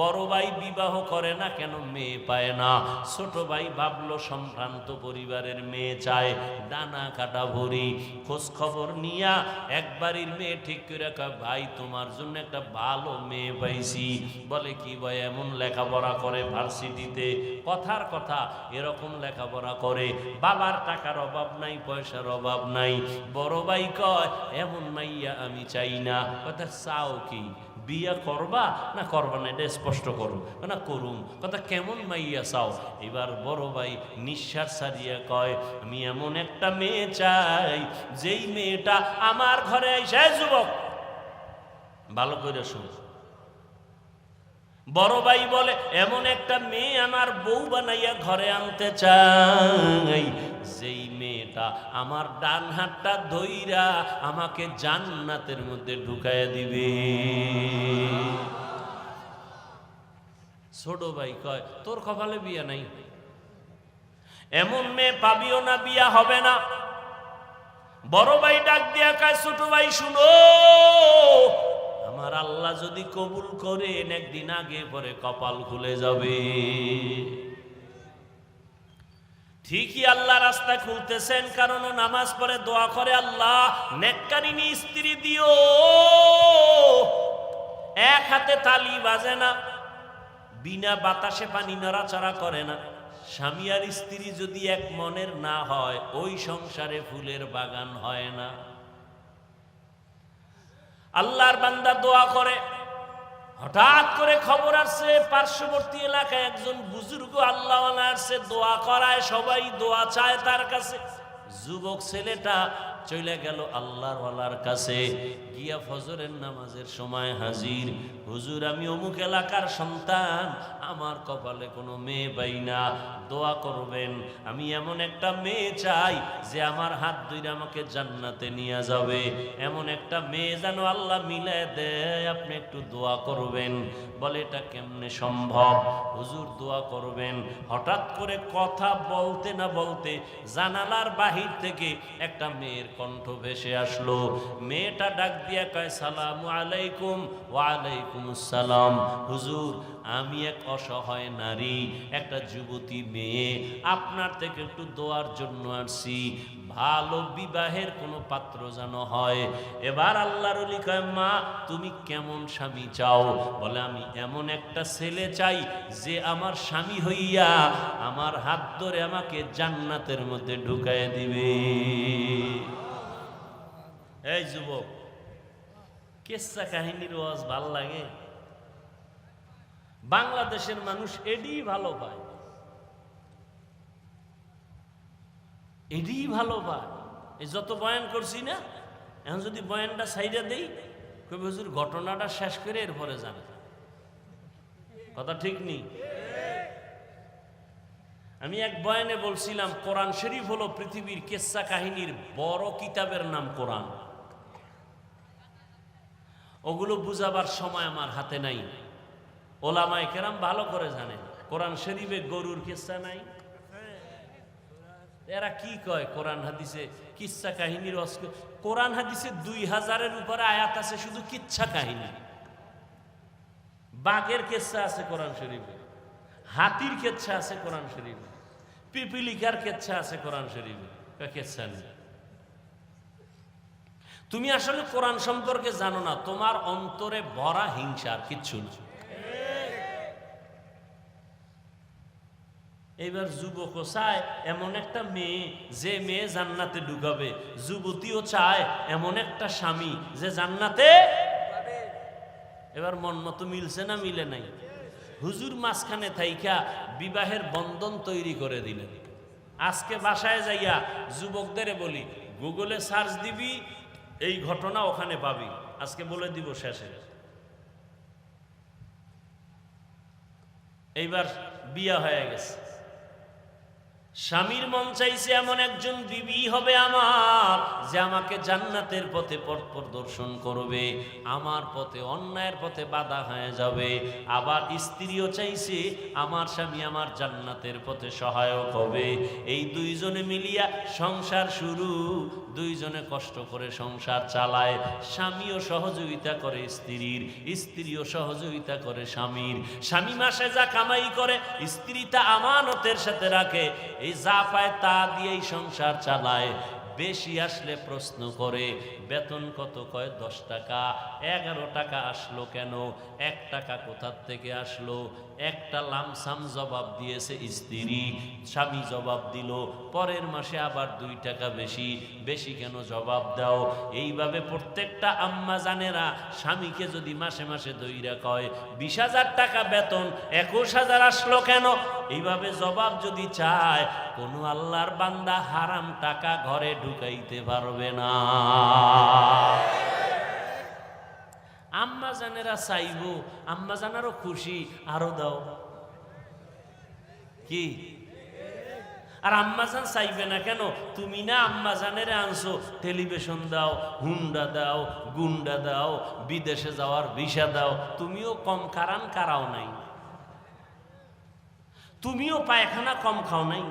বড় ভাই বিবাহ করে না কেন, মেয়ে পায় না। ছোট ভাই ভাবলো সম্ভ্রান্ত পরিবারের মেয়ে চায়, ডানা কাটা ভরি। খোঁজ খবর নিয়া এক বাড়ির মেয়ে ঠিক করে কয়, ভাই তোমার জন্য একটা ভালো মেয়ে পাইছি। বলে কি ভাই, এমন লেখাপড়া করে ভার্সিটিতে, কথার কথা এরকম লেখাপড়া করে, বাবার টাকার অভাব নাই, পয়সার অভাব নাই। বড় ভাই কয়, এমন মাইয়া আমি চাই না। কথা চাও কি, বিয়া করবা না করবা না, এটা স্পষ্ট করো। না করুম। কথা কেমন মাইয়া চাও? এবার বড় ভাই নিঃশ্বাস ছাড়িয়া কয়, আমি এমন একটা মেয়ে চাই যেই মেয়েটা আমার ঘরে এসে, যুবক ভালো করে শুন। বড় ভাই বলে, এমন একটা মেয়ে আমার বউ বানাইয়া ঘরে আনতে চাই যেই মেয়েটা আমার ডান হাতটা ধইরা আমাকে জান্নাতের মধ্যে ঢুকাইয়া দিবে। ছোট ভাই কয়, তোর কপালে বিয়া নাই, এমন মেয়ে পাবিও না, বিয়া হবে না। বড় ভাই ডাক দিয়া কয়, ছোট ভাই শুনো, আমার আল্লাহ যদি কবুল করেন একদিন আগে পরে কপাল খুলে যাবে। ঠিকই আল্লাহ রাস্তা খুলতেছেন, কারণ নামাজ পড়ে দোয়া করে, আল্লাহ নেককারিনী স্ত্রী দিও। এক হাতে তালি বাজে না, বিনা বাতাসে পানি নড়াচড়া করে না। স্বামী আর স্ত্রী যদি এক মনের না হয়, ওই সংসারে ফুলের বাগান হয় না। আল্লাহর বান্দা দোয়া করে, হঠাৎ করে খবর আসছে পার্শ্ববর্তী এলাকায় একজন বুজুর্গ আল্লাহওয়ালা আসছে, দোয়া করায়, সবাই দোয়া চায় তার কাছে। যুবক ছেলেটা চলে গেল আল্লাহর ওয়ালার কাছে, গিয়া ফজরের নামাজের সময় হাজির। হুজুর, আমি অমুক এলাকার সন্তান, আমার কপালে কোনো মেয়ে পাই না, দোয়া করবেন। আমি এমন একটা মেয়ে চাই যে আমার হাত ধরে আমাকে জান্নাতে নিয়ে যাবে, এমন একটা মেয়ে যেন আল্লাহ মিলায় দেয়, আপনি একটু দোয়া করবেন। বলে, এটা কেমনে সম্ভব? হুজুর দোয়া করবেন। হঠাৎ করে কথা বলতে না বলতে জানালার বাহির থেকে একটা মেয়ের কণ্ঠ ভেসে আসলো। মেয়েটা ডাক দিয়া কয়, সালামু আলাইকুম। ওয়ালাইকুম আসসালাম। হুজুর, আমি এক অসহায় নারী, একটা যুবতী মেয়ে, আপনার থেকে একটু দোয়ার জন্য আসছি, ভালো বিবাহের কোনো পাত্র যেন হয়। এবার আল্লাহর ওলি কয়, মা তুমি কেমন স্বামী চাও? বলে, আমি এমন একটা ছেলে চাই যে আমার স্বামী হইয়া আমার হাত ধরে আমাকে জান্নাতের মধ্যে ঢুকায় দিবে। এই যুবক, কিসসা কাহিনীর ওয়াজ ভাল লাগে? বাংলাদেশের মানুষ এডি ভালো পায়, এডি ভালো পায়। এই যত বয়ান করছি না, এখন যদি বয়ানটা সাইডা দেই, কবি হুজুর ঘটনাটা শেষ করে এরপরে যান। কথা ঠিক নেই? আমি এক বয়ানে বলছিলাম, কোরআন শরীফ হলো পৃথিবীর কিসসা কাহিনীর বড় কিতাবের নাম কোরআন। ওগুলো বুঝাবার সময় আমার হাতে নাই। ওলামায়ে কেরাম ভালো করে জানেন, কোরআন শরীফে গরুর কিসসা নাই। এরা কি কয় কোরআন হাদিসে কিচ্ছা কাহিনীর? কোরআন হাদিসে 2000-এর উপরে আয়াত আছে শুধু কিচ্ছা কাহিনী। বাঘের কিচ্ছা আছে কোরআন শরীফে, হাতির কিচ্ছা আছে কোরআন শরীফে, পিপিলিকার কিচ্ছা আছে কোরআন শরীফে, কিচ্ছা নেই। তুমি আসলে কোরআন সম্পর্কে জানো না, তোমার অন্তরে ভরা হিংসা, আর কিচ্ছু না। এইবার যুবকও চায় এমন একটা মেয়ে যে মেয়ে জান্নাতে ঢুকাবে, যুবতীও চায় এমন একটা স্বামী যে জান্নাতে। এবার মন মতো মিলছে না মিলে নাই? হুজুর মাঝখানে থাইকা বিবাহের বন্ধন তৈরি করে দিলেন। আজকে বাসায় যাইয়া যুবকদের বলি, গুগলে সার্চ দিবি, এই ঘটনা ওখানে পাবি। আজকে বলে দিব শেষে। এইবার বিয়া হয়ে গেছে, স্বামীর মন চাইছে এমন একজন বিবি হবে আমার, যে আমাকে জান্নাতের পথে পথ প্রদর্শন করবে, আমার পথে অন্যায়ের পথে বাধা হয়ে যাবে। আবার স্ত্রীও চাইছে আমার স্বামী আমার জান্নাতের পথে সহায়ক হবে। এই দুইজনে মিলিয়া সংসার শুরু। দুইজনে কষ্ট করে সংসার চালায়, স্বামীও সহযোগিতা করে স্ত্রীর, স্ত্রীও সহযোগিতা করে স্বামীর। স্বামী মাসে যা কামাই করে স্ত্রী তা আমানতের সাথে রাখে, এই যা পায় তা দিয়েই সংসার চালায়। বেশি আসলে প্রশ্ন করে বেতন কত, কয় 10 টাকা। 11 টাকা আসলো কেন, 1 টাকা কোথার থেকে আসলো? একটা লামসাম জবাব দিয়েছে স্ত্রী, স্বামী জবাব দিল, পরের মাসে আবার 2 টাকা বেশি। বেশি কেন জবাব দাও? এইভাবে প্রত্যেকটা আম্মা জানেরা স্বামীকে যদি মাসে মাসে দইরা কয় 20,000 টাকা বেতন, 21,000 আসলো কেন, এইভাবে জবাব যদি চায়, কোনো আল্লাহর বান্দা হারাম টাকা ঘরে ঢুকাইতে পারবে না। আম্মা জানেরা চাইবো, আম্মা জানারও খুশি, আরো দাও কি? আর আম্মা জান চাইবে না কেন? তুমি না আম্মা জানেরে আনছো, টেলিভিশন দাও, হুন্ডা দাও, গুন্ডা দাও, বিদেশে যাওয়ার ভিসা দাও। তুমিও কম কারাও নাই, তুমিও পায়খানা কম খাও নাই,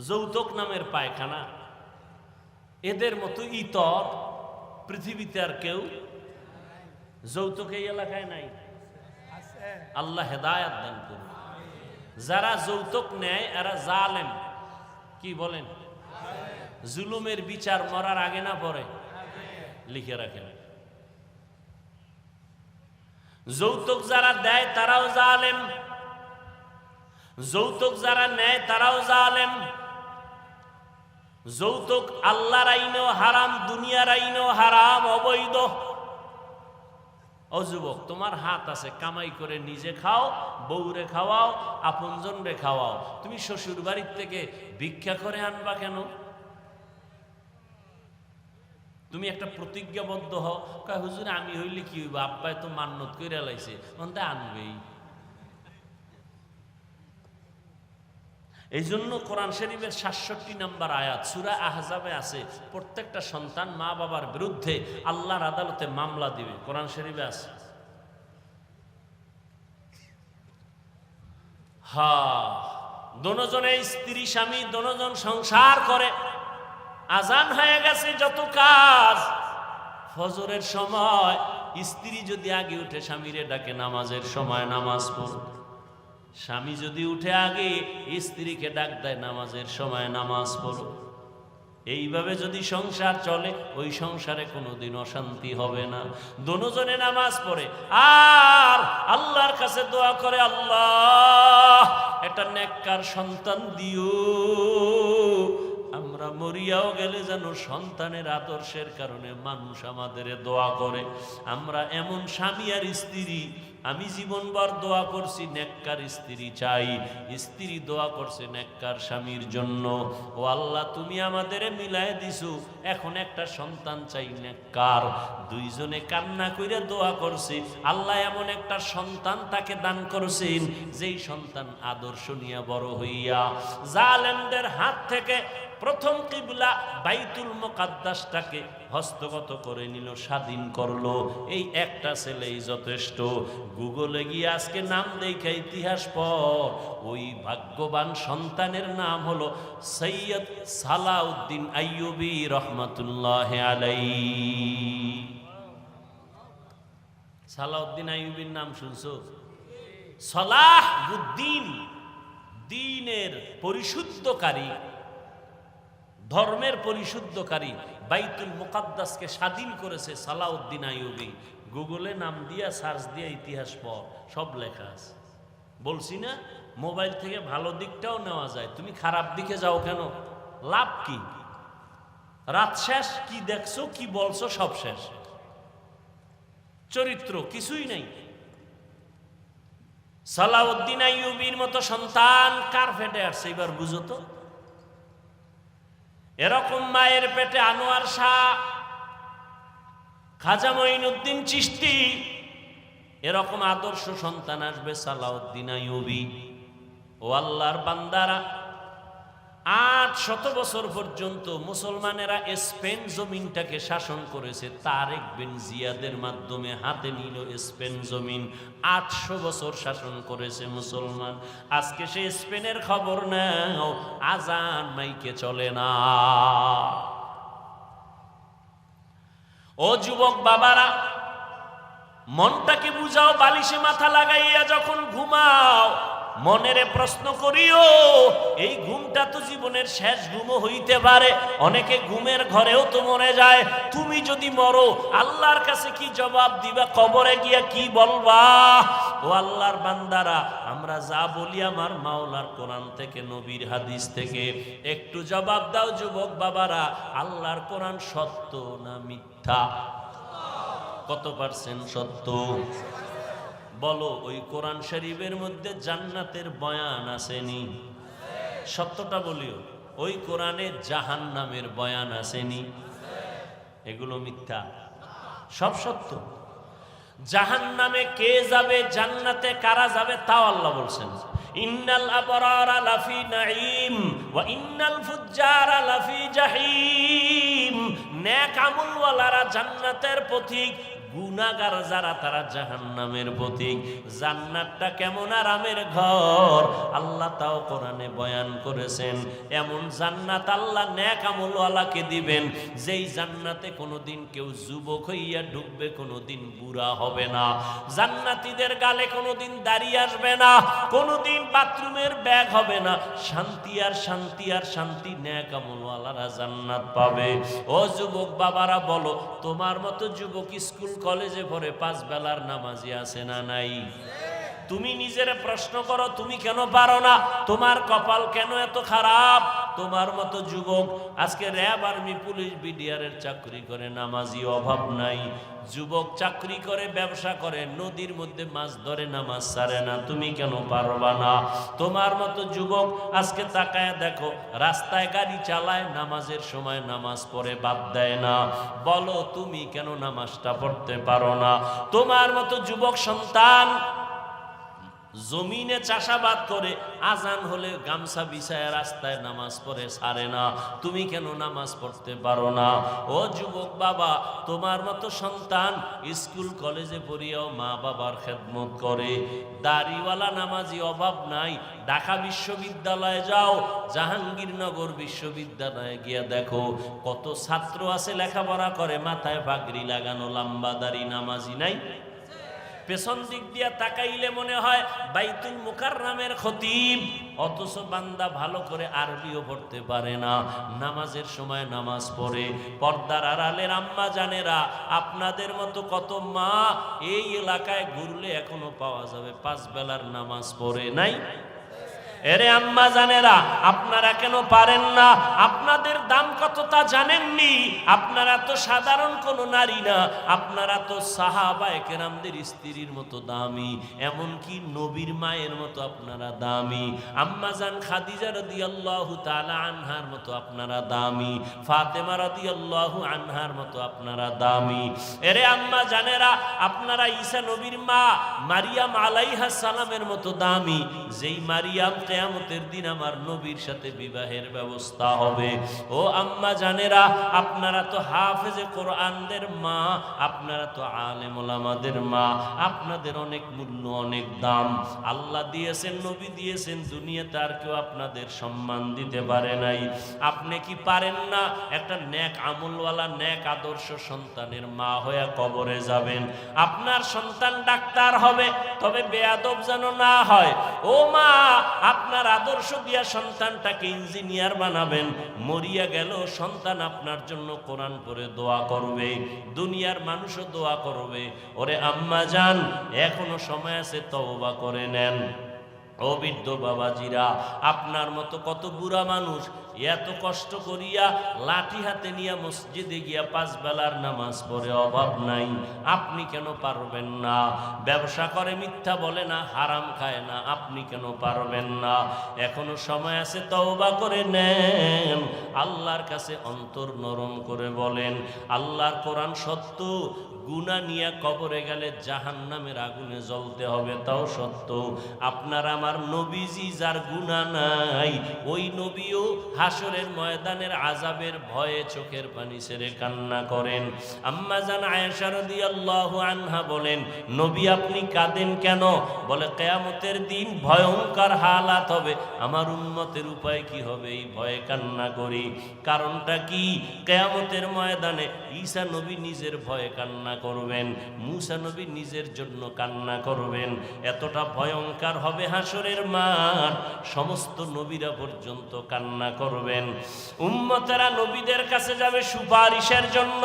যৌতুক নামের পায়খানা। এদের মতো ইতর পৃথিবীতে আর কেউ যৌতুক এই এলাকায় নাই। আল্লাহ হেদায়াত দান করুন। যারা যৌতুক নেয় এরা জালেম। কি বলেন? জুলুমের বিচার মরার আগে না পরে? লিখে রাখেন। যৌতুক যারা দেয় তারাও জালেম, যৌতুক যারা নেয় তারাও জালেম। যৌতুক আল্লাহর আইনেও হারাম, দুনিয়ার আইনেও হারাম, অবৈধ। ও যুবক, তোমার হাত আছে, কামাই করে নিজে খাও, বউরে খাওয়াও, আপনজন রে খাওয়াও। তুমি শ্বশুর বাড়ির থেকে ভিক্ষা করে আনবা কেন? তুমি একটা প্রতিজ্ঞাবদ্ধ হও, কয় হুজুর আমি হইলে কি হইব, আব্বাই তো মান্নত কইরা লাইছে, অন্তে আনবেই। এই জন্য কোরআন শরীফের ৬৭ নম্বর আয়াত সূরা আহজাবে আছে, প্রত্যেকটা সন্তান মা বাবার বিরুদ্ধে আল্লাহর আদালতে মামলা দিবে। কোরআন শরীফে আছে। দোনোজনে স্ত্রী স্বামী দোনোজন সংসার করে। আজান হয়ে গেছে, যত কাজ। ফজরের সময় স্ত্রী যদি আগে উঠে স্বামীরে ডাকে নামাজের সময় নামাজ পড়ো। স্বামী যদি উঠে আগে স্ত্রীকে ডাক দেয় নামাজের সময় নামাজ পড়ো। এইভাবে যদি সংসার চলে, ওই সংসারে কোনোদিন অশান্তি হবে না। দোনোজনে নামাজ পড়ে আর আল্লাহর কাছে দোয়া করে, আল্লাহ একটা নেককার সন্তান দিও। আমরা মরিয়াও গেলে যেন সন্তানের আদর্শের কারণে মানুষ আমাদের দোয়া করে। আমরা এমন স্বামী আর স্ত্রী, আমি জীবনভর দোয়া করছি নেককার স্ত্রী চাই, স্ত্রী দোয়া করছে নেককার স্বামীর জন্য। ও আল্লাহ, তুমি আমাদের মিলায় দিছো, এখন একটা সন্তান চাই নেককার। দুইজনে কান্না কইরা দোয়া করছে, আল্লাহ এমন একটা সন্তান তাকে দান করছেন, যেই সন্তান আদর্শ নিয়ে বড় হইয়া জালেমদের হাত থেকে প্রথম কিবলা বাইতুল মুকাদ্দাসটাকে হস্তগত করে নিল, স্বাধীন করলো। এই একটা ছেলেই যথেষ্ট। গুগলে গিয়ে আজকে নাম দেখা ইতিহাস পর, ওই ভাগ্যবান সন্তানের নাম হলো সৈয়দ সালাউদ্দিন আইয়ুবী রহমাতুল্লাহ আলাইহি। সালাউদ্দিন আইয়ুবীর নাম শুনছো? সালাহুদ্দিন, দ্বীনের পরিশুদ্ধকারী, ধর্মের পরিশুদ্ধকারী, বাইতুল মুকাদ্দাসকে স্বাধীন করেছে সালাউদ্দিন আইয়ুবী। গুগলে নাম দিয়া সার্চ দিয়া ইতিহাস পড়, সব লেখা আছে। বলছি না, মোবাইল থেকে ভালো দিকটাও নেওয়া যায়। তুমি খারাপ দিকে যাও কেন? লাভ কি? রাত শেষ, কি দেখছো কি বলছো সব শেষ, চরিত্র কিছুই নাই। সালাউদ্দিন আইয়ুবীর মতো সন্তান কার পেটে আসছে এবার বুঝো তো। এরকম মায়ের পেটে আনোয়ার শাহ, খাজা মঈনুদ্দিন চিশতি, এরকম আদর্শ সন্তান আসবে সালাউদ্দিন আইয়ুবী। ও আল্লাহর বান্দারা, 800 বছর পর্যন্ত মুসলমানেরা স্পেন জমিনটাকে শাসন করেছে। তারেক বিন জিয়াদের মাধ্যমে হাতে নিল স্পেন জমিন। 800 বছর শাসন করেছে মুসলমান। আজকে সে স্পেনের খবর নাও, আজান মাইকে চলে না। ও যুবক বাবারা, মনটাকে বুঝাও, বালিশে মাথা লাগাইয়া যখন ঘুমাও মনেরে প্রশ্ন করিও, এই ঘুমটা তো জীবনের শেষ ঘুমও হইতে পারে। অনেকে ঘুমের ঘরেও তো মরে যায়। তুমি যদি মরো আল্লাহর কাছে কি জবাব দিবা? কবরে গিয়া কি বলবা? ও আল্লাহর বান্দারা, আমরা যা বলি আমার মাওলার কোরআন থেকে, নবীর হাদিস থেকে, একটু জবাব দাও যুবক বাবারা। আল্লাহর কোরআন সত্য না মিথ্যা? কত পার্সেন্ট সত্য বলো? ওই কোরআন শরীফের মধ্যে জান্নাতের বয়ান আসেনি? সত্যটা বলিও। ওই কোরআনে জাহান্নামের বয়ান আসেনি? এগুলো মিথ্যা, সব সত্য। জাহান্নামে কে যাবে, জান্নাতে কারা যাবে তাও আল্লাহ বলছেন। ইন্নাল আবরারা লাফি নাঈম ওয়া ইন্নাল ফুজ্জারা লাফি জাহিম। নেক আমলওয়ালারা জান্নাতের পথিক, গুনাহগার যারা তারা জাহান্নামের পথিক। জান্নাতটা কেমন আরামের ঘর আল্লাহ তাও কোরআনে বয়ান করেছেন। এমন জান্নাত আল্লাহ নেক আমলওয়ালাকে দিবেন, যেই জান্নাতে কোনোদিন কেউ যুবক হইয়া ঢুকবে, কোনোদিন বুড়া হবে না। জান্নাতীদের গালে কোনোদিন দাড়ি আসবে না, কোনোদিন বাথরুমের ব্যাগ হবে না। শান্তি আর শান্তি আর শান্তি, নেক আমলওয়ালারা জান্নাত পাবে। ও যুবক বাবারা বলো, তোমার মতো যুবক স্কুল কলেজে পড়ে 5 বেলার নামাজি আছে না নাই? তুমি নিজের প্রশ্ন করো, তুমি কেন পারো না? তোমার কপাল কেন এত খারাপ? তোমার মতো যুবক আজকে র্যাব, আর্মি, পুলিশ, বিডিআরের চাকরি করে, নামাজি অভাব নাই। যুবক চাকরি করে, ব্যবসা করে, নদীর মধ্যে মাছ ধরে, নামাজ ছাড়ে না। তুমি কেন পারবা না? তোমার মতো যুবক আজকে তাকায় দেখো, রাস্তায় গাড়ি চালায়, নামাজের সময় নামাজ পড়ে বাদ দেয় না। বলো তুমি কেন নামাজটা পড়তে পারো না? তোমার মতো যুবক সন্তান জমিনে চাষাবাদ করে, আজান হলে গামছা বিছায় রাস্তায় নামাজ পড়ে ছাড়ে না। তুমি কেন নামাজ পড়তে পারো না? ও যুবক বাবা, তোমার মতো সন্তান স্কুল কলেজে পড়িয়াও মা বাবার খেদমত করে। দাড়িওয়ালা নামাজি অভাব নাই। ঢাকা বিশ্ববিদ্যালয়ে যাও, জাহাঙ্গীরনগর বিশ্ববিদ্যালয়ে গিয়া দেখো কত ছাত্র আছে লেখাপড়া করে, মাথায় পাগড়ি লাগানো, লম্বা দাড়ি, নামাজি নাই? পেছন দিক দিয়া তাকাইলে মনে হয় বাইতুল মুকাররমের খতিব, অথচ বান্দা ভালো করে আরবিও পড়তে পারে না। নামাজের সময় নামাজ পড়ে। পর্দার আড়ালের আম্মা জানেরা, আপনাদের মতো কত মা এই এলাকায় ঘুরলে এখনো পাওয়া যাবে 5 বেলার নামাজ পড়ে নাই। এরে আম্মা জানেরা, আপনারা কেন পারেন না? আপনাদের দাম কত তা জানেননি? আপনারা তো সাধারণ কোনো নারী না, আপনারা তো সাহাবায়ে কেরামদের স্ত্রীর মতো দামি, এমনকি নবীর মায়ের মতো আপনারা দামি। আম্মা জান খাদিজা রাদিয়াল্লাহু তাআলা আনহার মতো আপনারা দামি, ফাতেমা রাদিয়াল্লাহু আনহার মতো আপনারা দামি। এরে আম্মা জানেরা, আপনারা ঈসা নবীর মা মারিয়াম আলাইহাস সালামের মতো দামি, যেই মারিয়াম কিয়ামতের দিন আমার নবীর সাথে বিবাহের ব্যবস্থা হবে। ও আম্মা জানেরা, আপনারা তো হাফেজে কোরআনদের মা, আপনারা তো আলেম ওলামাদের মা, আপনাদের অনেক মূল্য, অনেক দাম আল্লাহ দিয়েছেন, নবী দিয়েছেন। দুনিয়াতে আর কেউ আপনাদের সম্মান দিতে পারে নাই। আপনি কি পারেন না একটা নেক আমলওয়ালা, নেক আদর্শ সন্তানের মা হয়ে কবরে যাবেন? আপনার সন্তান ডাক্তার হবে, তবে বেয়াদব যেন না হয়। ও মা, আপনার আদর্শ দিয়া সন্তানটাকে ইঞ্জিনিয়ার বানাবেন। মরিয়া গেল সন্তান আপনার জন্য কোরআন পড়ে দোয়া করবে, দুনিয়ার মানুষও দোয়া করবে। ওরে আম্মা জান, এখনো সময় আছে, তওবা করে নেন। ও বৃদ্ধ বাবাজিরা, আপনার মতো কত বুড়া মানুষ এত কষ্ট করিয়া লাঠি হাতে নিয়ে মসজিদে গিয়া 5 বেলার নামাজ পড়ে, অভাব নাই। আপনি কেন পারবেন না? ব্যবসা করে, মিথ্যা বলে না, হারাম খায় না, আপনি কেন পারবেন না? এখনো সময় আছে, তওবা করে নেন। আল্লাহর কাছে অন্তর নরম করে বলেন, আল্লাহর কোরআন সত্য, গুনাহ নিয়ে কবরে গেলে জাহান্নামের আগুনে জ্বলতে হবে, তাও সত্য আপনার আমার নবীজি যার গুনাহ নাই, ওই নবীও হাসরের ময়দানের আযাবের ভয়ে চোখের পানি ছেড়ে কান্না করেন। আম্মা জান আয়েশা রাদিয়াল্লাহু আনহা বলেন, নবী আপনি কাঁদেন কেন? বলে কিয়ামতের দিন ভয়ঙ্কর হালাত হবে, আমার উম্মতের উপায় কি হবে, এই ভয়ে কান্না করি। কারণটা কি? কিয়ামতের ময়দানে ঈসা নবী নিজের ভয়ে কান্না করবেন, মূসা নবী নিজের জন্য কান্না করবেন। এতটা ভয়ঙ্কর হবে হাসরের মাঠ, সমস্ত নবীরা পর্যন্ত কান্না করবেন। উম্মতেরা নবীদের কাছে যাবে সুপারিশের জন্য।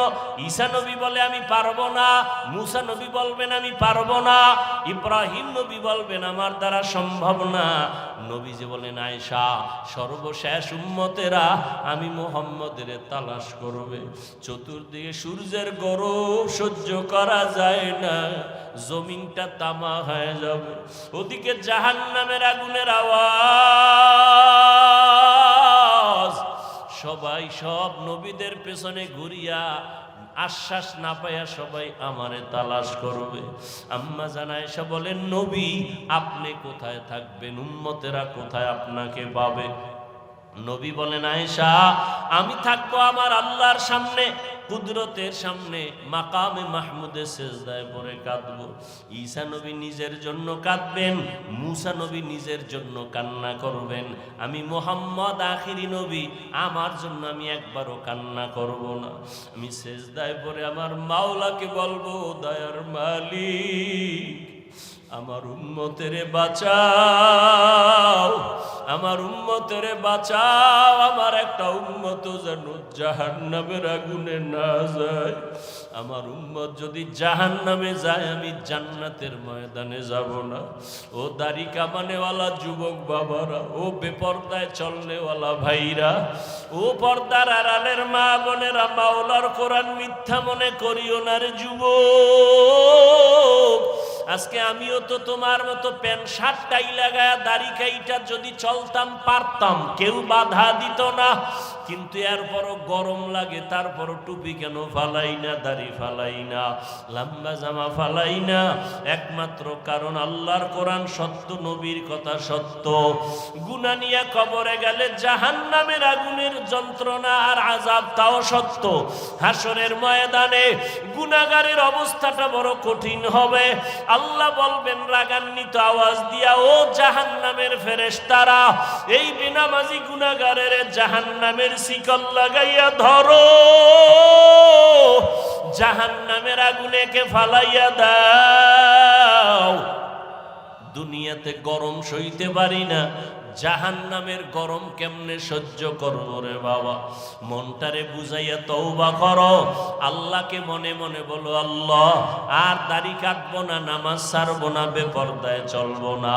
ঈসা নবী বলে আমি পারবো না, মূসা নবী বলবেন আমি পারবো না, ইব্রাহিম নবী বলবেন আমার দ্বারা সম্ভব না। নবীজি বলেন আয়েশা সর্বশেষ উম্মতেরা আমি মুহাম্মদের তালাশ করবে। চতুর্দিকে সূর্যের গরম সহ্য করা যায় না, জমিনটা তামা হয়ে যাবে, ওদিকে জাহান্নামের আগুনের আওয়াজ। সবাই সব নবীদের পেছনে ঘুরিয়া আশ্বাস না পাইয়া সবাই আমারে তালাশ করবে। আম্মা জান আয়েশা বলেন নবী আপনি কোথায় থাকবেন, উম্মতেরা কোথায় আপনাকে পাবে? নবী বলেন আয়েশা আমি থাকবো আমার আল্লাহর সামনে, কুদরতের সামনে, মাকামে মাহমুদে সেজদায় পড়ে কাঁদবো। ঈসা নবী নিজের জন্য কাঁদবেন, মূসা নবী নিজের জন্য কান্না করবেন। আমি মুহাম্মদ আখিরি নবী, আমার জন্য আমি একবারও কান্না করব না। আমি সেজদায় পড়ে আমার মাওলাকে বলবো দয়ার মালিক আমার উম্মতেরে বাঁচাও, আমার উম্মতেরে বাঁচাও, আমার একটা উম্মত যেন জাহান্নামের আগুনে না যায়। আমার উম্মত যদি জাহান্নামে যায় আমি জান্নাতের ময়দানে যাব না। ও দাড়ি কামানেওয়ালা যুবক বাবারা, ও বেপর্দায় চলনেওয়ালা ভাইরা, ও পর্দার আড়ালের মা বোনেরা, মাওলার কোরআন মিথ্যা মনে করিও না রে যুবক। আজকে আমিও তো তোমার মতো প্যান্ট শার্ট টাই লাগায়া দাড়ি কাইটা যদি চলতাম পারতাম, কেউ বাধা দিত না। কিন্তু এরপরও গরম লাগে, তারপরও টুপি কেন ফালাই না, দাড়ি ফালাই না, লম্বা জামা ফালাই না? একমাত্র কারণ আল্লাহর কোরআন সত্য, নবীর কথা সত্য। গুনাহ নিয়ে কবরে গেলে জাহান্নামের আগুনের যন্ত্রণা আর আযাব তাও সত্য। হাসরের ময়দানে গুনাহগারের অবস্থাটা বড় কঠিন হবে। আল্লাহ বলবেন রাগান্বিত আওয়াজ দিয়া, ও জাহান্নামের ফেরেশতারা এই বেনামাজি গুনাহগারের জাহান্নামের শিকল লাগাইয়া ধরো, জাহান্নামের আগুনেকে ফালাইয়া দাও। দুনিয়াতে গরম সইতে পারি না, জাহান্নামের গরম কেমনে সহ্য করব রে বাবা? মনটারে বুঝাইয়া তওবা করো, আল্লাহকে মনে মনে বলো আল্লাহ আর দাড়ি কাটবো না, নামাজ ছাড়বো না, বেপরদায় চলবো না,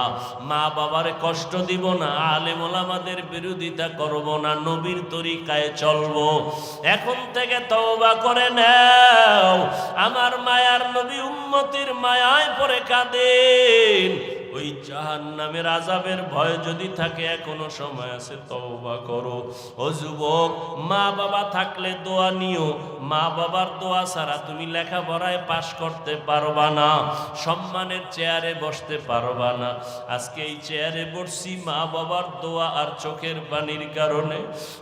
মা বাবারে কষ্ট দিব না, আলেম ওলামাদের বিরোধিতা করব না, নবীর তরিকায় চলবো। এখন থেকে তওবা করে নাও। আমার মায়ার নবী উম্মতের মায়ায় পড়ে কাঁদেন। ওই জাহান্নামের আযাবের ভয় যদি থাকে এখনো সময় আছে, তওবা করো। ও যুবক, মা বাবা থাকলে দোয়া নিও, মা বাবার দোয়া ছাড়া তুমি লেখাপড়ায় পাশ করতে পারবা না, সম্মানের চেয়ারে বসতে পারবা না। আজকে এই চেয়ারে বসছি মা বাবার দোয়া আর চোখের পানির কারণে।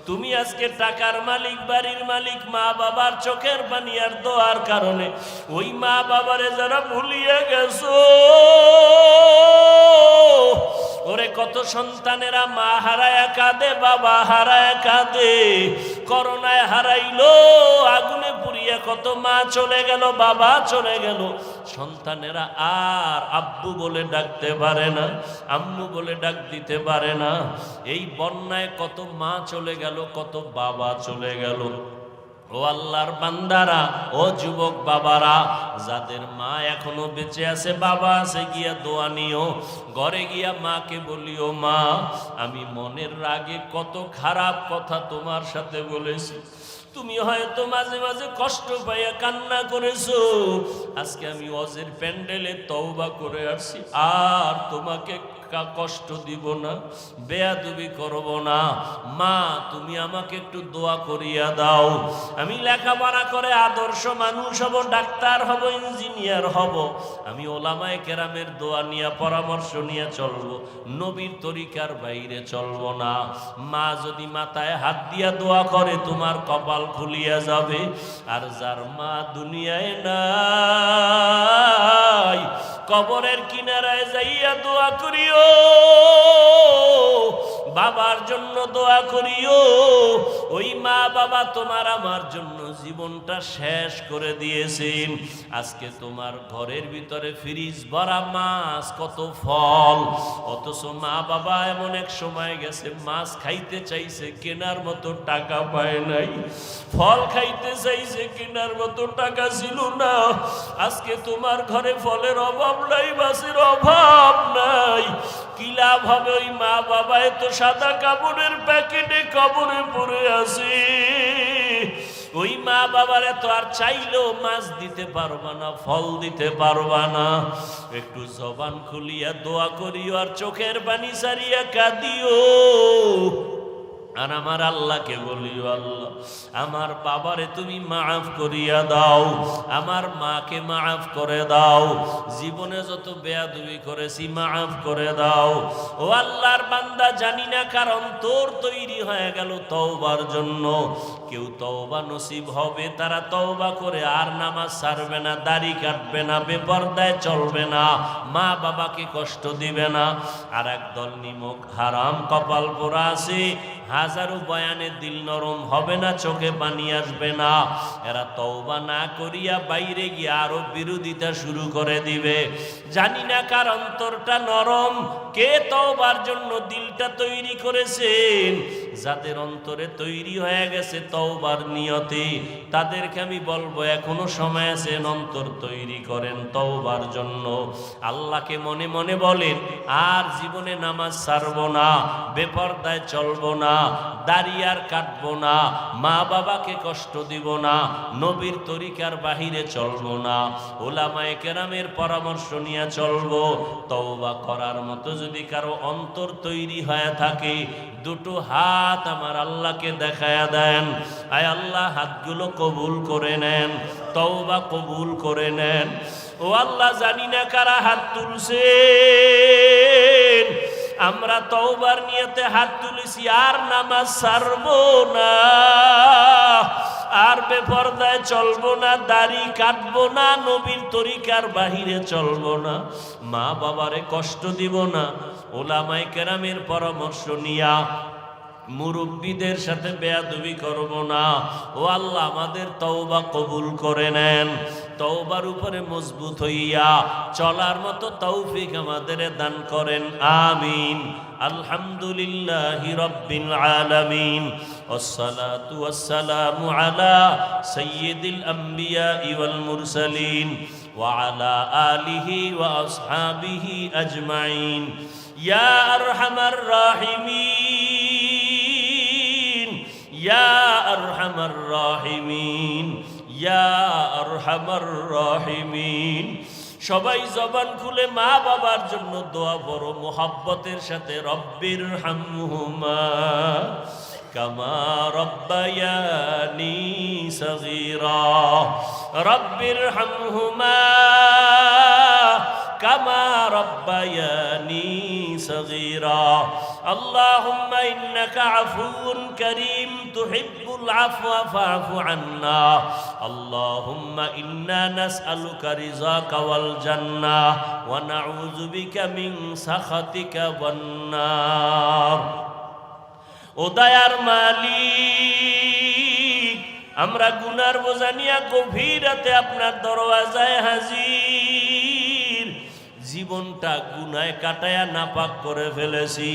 তুমি আজকে টাকার মালিক, বাড়ির মালিক, মা বাবার চোখের পানি আর দোয়ার কারণে। ওই মা বাবারে যারা ভুলিয়ে গেছো, ওরে কত সন্তানেরা মা হারায় কাঁদে, বাবা হারায় কাঁদে। করোনায় হারাইলো, আগুনে পুড়িয়ে কত মা চলে গেল, বাবা চলে গেল। সন্তানেরা আর আব্বু বলে ডাকতে পারে না, আম্মু বলে ডাক দিতে পারে না। এই বন্যায় কত মা চলে গেল, কত বাবা চলে গেল। ও আল্লাহর বান্দারা, ও যুবক বাবারা, যাদের মা এখনো বেঁচে আছে, বাবা আছে, গিয়া দোয়া নিও। ঘরে গিয়া মাকে বলিও, মা আমি মনের রাগে কত খারাপ কথা তোমার সাথে বলেছি, তুমি হয়তো মাঝে মাঝে কষ্ট পাইয়া কান্না করেছো। আজকে আমি ওয়াজের প্যান্ডেলে তওবা করে আসছি, আর তোমাকে কষ্ট দিব না, বেয়াদবি করব না। মা, তুমি আমাকে একটু দোয়া করিয়া দাও। আমি লেখাপড়া করে আদর্শ মানুষ হব, ডাক্তার হব, ইঞ্জিনিয়ার হব। আমি ওলামায়ে কেরামের দোয়া নিয়ে, পরামর্শ নিয়ে চলবো, নবীর তরিকার বাইরে চলবো না। মা যদি মাথায় হাত দিয়া দোয়া করে, তোমার কপাল খুলিয়া যাবে। আর যার মা দুনিয়ায় নাই, কবরের কিনারায় যাইয়া দোয়া করিও, বাবার জন্য দোয়া করিও। ওই মা বাবা তোমার আমার জন্য জীবনটা শেষ করে দিয়েছেন। আজকে তোমার ঘরের ভিতরে ফ্রিজ ভরা মাছ, কত ফল, অথচ মা বাবা এমন এক সময় গেছে মাছ খাইতে চাইছে, কেনার মতো টাকা পায় নাই। ফল খাইতে চাইছে, কেনার মতো টাকা ছিল না। আজকে তোমার ঘরে ফলের অভাব নাই, মাছের অভাব নাই। কি লাভ হবে? ওই মা বাবা তো সাদা কাপড়ের প্যাকেটে কবরে পড়ে আছে। ওই মা বাবারে তো আর চাইলেও মাছ দিতে পারবা না, ফল দিতে পারবা না। একটু জবান খুলিয়া দোয়া করিও, আর চোখের পানি সারিয়া কাঁদিও। আর আমার আল্লাহকে বলিও, আল্লাহ আমার বাবারে তুমি মাফ করিয়া দাও, আমার মাকে মাফ করে দাও, জীবনে যত বেয়াদবি করেছি মাফ করে দাও। ও আল্লাহর বান্দা, জানি না কারণ তোর তৈরি হয়ে গেল তওবার জন্য। কেউ তওবা নসিব হবে, তারা তওবা করে আর নামাজ ছাড়বে না, দাড়ি কাটবে না, বেপরদায় চলবে না, মা বাবাকে কষ্ট দিবে না। আর একদল নিমক হারাম কপাল পোড়া আছে, হাজারো বয়ানে দিল নরম হবে না, চোখে পানি আসবে না। এরা তওবা না করিয়া বাইরে গিয়ে আরো বিরোধিতা শুরু করে দিবে। জানি না কার অন্তরটা নরম, কে তওবার জন্য দিলটা তৈরি করেছেন। যাদের অন্তরে তৈরি হয়ে গেছে তওবার নিয়তে, তাদেরকে আমি বলবো এখনো সময় আছে, অন্তর তৈরি করেন তওবার জন্য। আল্লাহকে মনে মনে বলেন, আর জীবনে নামাজ ছাড়বো না, বেপরদায় চলবো না, দাড়ি আর কাটবো না, মা বাবাকে কষ্ট দিব না, নবীর তরিকার বাহিরে চলবো না, ওলামায়ে কেরামের পরামর্শ নিয়ে চলবো। তওবা করার মতো যদি কারো অন্তর তৈরি হয়ে থাকে, দুটো হাত আমার আল্লাহকে দেখায়া দেন। আয় আল্লাহ, হাতগুলো কবুল করে নেন, তওবা কবুল করে নেন। ও আল্লাহ, জানি না কারা হাত তুলছেন, আমরা তওবার নিয়তে হাত তুলেছি, আর নামাজ ছাড়বো না, আর বেপরদায় চলবো না, দাড়ি কাটবো না, নবীর তরিকার বাহিরে চলবো না, মা বাবারে কষ্ট দিব না, ওলামায়ে কেরামের পরামর্শ নিয়া মুরব্বীদের সাথে বেয়াদবি করব না। ও আল্লাহ, আমাদের তওবা কবুল করে নেন। তওবার উপরে মজবুত হইয়া চলার মতো তৌফিক আমাদের দান করেন, আমিন। আলহামদুলিল্লাহি রাব্বিল আলামিন, ওয়াসসালাতু ওয়াসসালামু আলা সাইয়্যিদিল আমবিয়া ওয়াল মুরসালিন ওয়া আলা আলিহি ওয়া আসহাবিহি আজমাইন। ইয়া আরহামার রাহিমিন, ইয়া আরহামার রাহিমিন, ইয়া আরহামার রাহিমিন। সবাই জবান খুলে মা বাবার জন্য দোয়া করো মোহাব্বতের সাথে, রব্বির হামহুমা কামা রব্বায়ানি সগীরা, রব্বির হামহুমা কামা রব্বায়ানি সগীরা। আল্লাহুম্মা ইন্নাকা আফুউন কারীম তুহিব্বুল আফওয়া ফা'ফু আন্না। আল্লাহুম্মা ইন্না নাসআলুকা রিযাকা ওয়াল জান্নাহ ওয়া নাউযু বিকা মিন সাখাতিকা ওয়ান নার। ও দয়ার মালিক, আমরা গুনার বোঝা নিয়া গভীর রাতে আপনার দরওয়াজায় হাজির। জীবনটা গুনায় কাটায়া নাপাক করে ফেলেছি।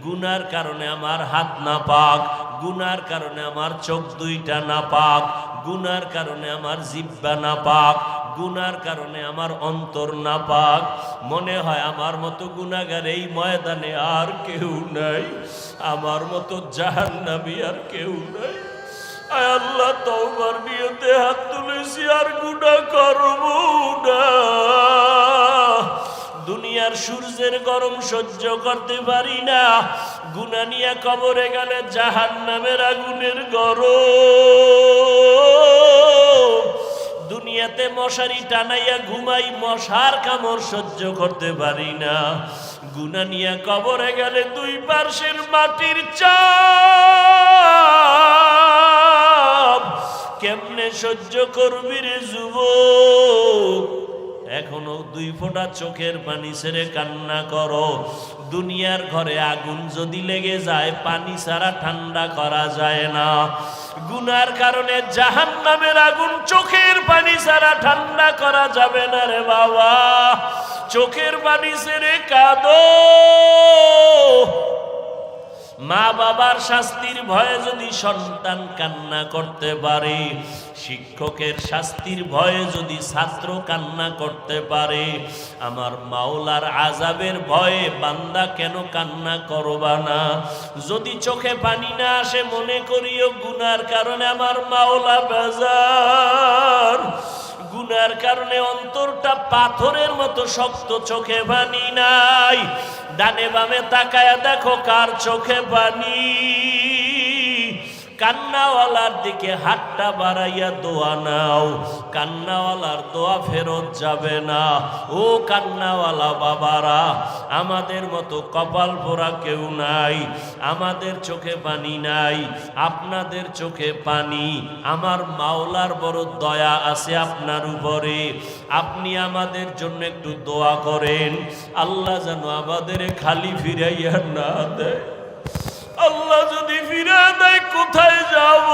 গুনার কারণে আমার হাত নাপাক, গুনার কারণে আমার চোখ দুইটা নাপাক, গুনার কারণে আমার জিহ্বা নাপাক, গুনার কারণে আমার অন্তর নাপাক। মনে হয় আমার মতো গুনাহগার এই ময়দানে আর কেউ নাই, আমার মতো জাহান্নামী আর কেউ নাই। আয় আল্লাহ তওবার নিয়তে হাত তুলেছি, আর গুনাহ করব না। দুনিয়ার সূর্যের গরম সহ্য করতে পারি না, গুনাহ নিয়ে কবরে গেলে জাহান্নামের আগুনের গরম। দুনিয়াতে মশারি টানাইয়া ঘুমাই, মশার কামড় সহ্য করতে পারি না, গুনাহ নিয়ে কবরে গেলে দুই পার্শ্বের মাটির চাপ কেমনে সহ্য করবি রে যুবক? এখনো দুই ফোঁটা চোখের পানি ছেড়ে কান্না করো। দুনিয়ার ঘরে আগুন যদি লেগে যায়, পানি ছাড়া ঠান্ডা করা যায় না। গুনার কারণে জাহান্নামের আগুন চোখের পানি ছাড়া ঠান্ডা করা যাবে না রে বাবা। চোখের পানি ছেড়ে কাঁদো। মা বাবার শাস্তির ভয়ে যদি সন্তান কান্না করতে পারে, শিক্ষকের শাস্তির ভয়ে যদি ছাত্র কান্না করতে পারে, আমার মাওলার আযাবের ভয়ে বান্দা কেন কান্না করবা না? যদি চোখে পানি না আসে, মনে করিও গুনার কারণে আমার মাওলা বেজার। গুনার কারণে অন্তরটা পাথরের মতো শক্ত, চোখে পানি নাই। ডানে বামে তাকায়া দেখো কার চোখে পানি। কান্নাওয়ালার দিকে হাতটা বাড়াইয়া দোয়া নাও, কান্নাওয়ালার দোয়া ফেরত যাবে না। ও কান্নাওয়ালা বাবারা, আমাদের মতো কপাল পোড়া কেউ নাই, আমাদের চোখে পানি নাই, আপনাদের চোখে পানি। আমার মাওলার বড় দয়া আছে আপনার উপরে। আপনি আমাদের জন্য একটু দোয়া করেন, আল্লাহ যেন আমাদের খালি ফিরাইয়া না দেয়। আল্লাহ যদি ফিরে দেয় কোথায় যাব?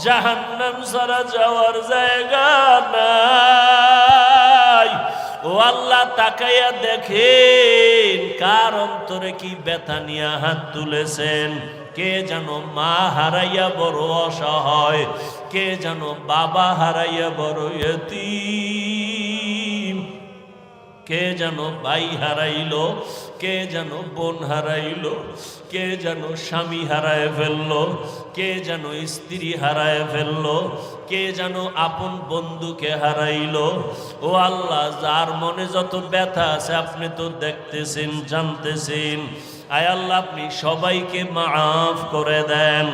জাহান্নাম ছাড়া যাওয়ার জায়গা নাই। ও আল্লাহ, তাকাইয়া দেখেন কার অন্তরে কি ব্যথা নিয়ে হাত তুলেছেন। কে যেন মা হারাইয়া বড় অসহায়, কে যেন বাবা হারাইয়া বড় ইয়তীম, কে যেন ভাই হারাইলো, কে যেন বোন হারাইলো, কে যেন স্বামী হারায় ফেললো, কে যেন স্ত্রী হারায় ফেললো, কে যেন আপন বন্ধুকে হারাইলো। ও আল্লাহ, যার মনে যত ব্যথা আছে আপনি তো দেখতেছেন, জানতেছেন। আয় আল্লাহ, আপনি সবাইকে মাফ করে দেন।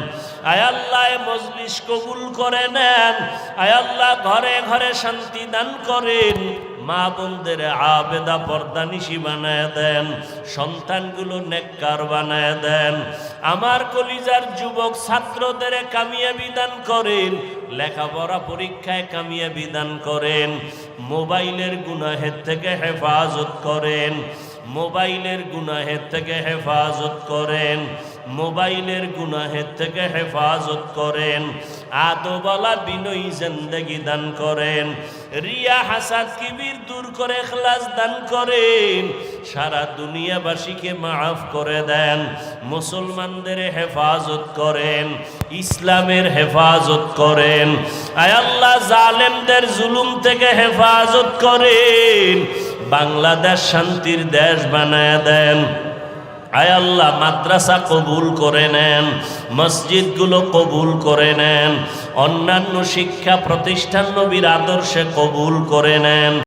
আয় আল্লাহ, মজলিস কবুল করে নেন। আয় আল্লাহ, ঘরে ঘরে শান্তি দান করেন। মা বোনদের আবেদা পর্দানিশী বানায় দেন, সন্তানগুলো নেককার বানায় দেন। আমার কলিজার যুবক ছাত্রদের কামিয়াবি দান করেন, লেখাপড়া পরীক্ষায় কামিয়াবি দান করেন। মোবাইলের গুনাহের থেকে হেফাজত করেন, মোবাইলের গুনাহের থেকে হেফাজত করেন, মোবাইলের গুনাহের থেকে হেফাজত করেন। আদবলা বিনয়ী জিন্দেগি দান করেন। রিয়া হাসাদ কিবির দূর করে ইখলাস দান করেন। সারা দুনিয়াবাসীকে মাফ করে দেন। মুসলমানদের হেফাজত করেন, ইসলামের হেফাজত করেন। আয় আল্লাহ, জালেমদের জুলুম থেকে হেফাজত করেন। বাংলাদেশ শান্তির দেশ বানায় দেন। আয় আল্লাহ, মাদ্রাসা কবুল করে নেন, মসজিদগুলো কবুল করে নেন, অন্যান্য শিক্ষা প্রতিষ্ঠান নবীর আদর্শে কবুল করে নেন।